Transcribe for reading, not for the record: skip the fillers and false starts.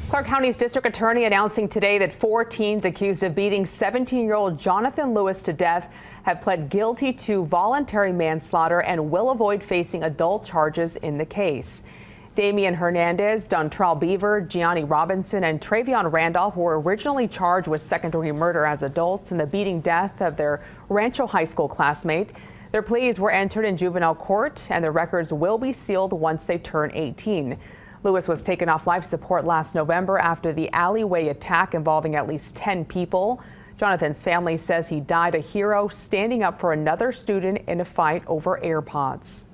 Clark County's district attorney announcing today that 4 teens accused of beating 17-year-old Jonathan Lewis to death have pled guilty to voluntary manslaughter and will avoid facing adult charges in the case. Damian Hernandez, Dontrell Beaver, Gianni Robinson, and Travion Randolph were originally charged with second-degree murder as adults in the beating death of their Rancho High School classmate. Their pleas were entered in juvenile court, and their records will be sealed once they turn 18. Lewis was taken off life support last November after the alleyway attack involving at least 10 people. Jonathan's family says he died a hero standing up for another student in a fight over AirPods.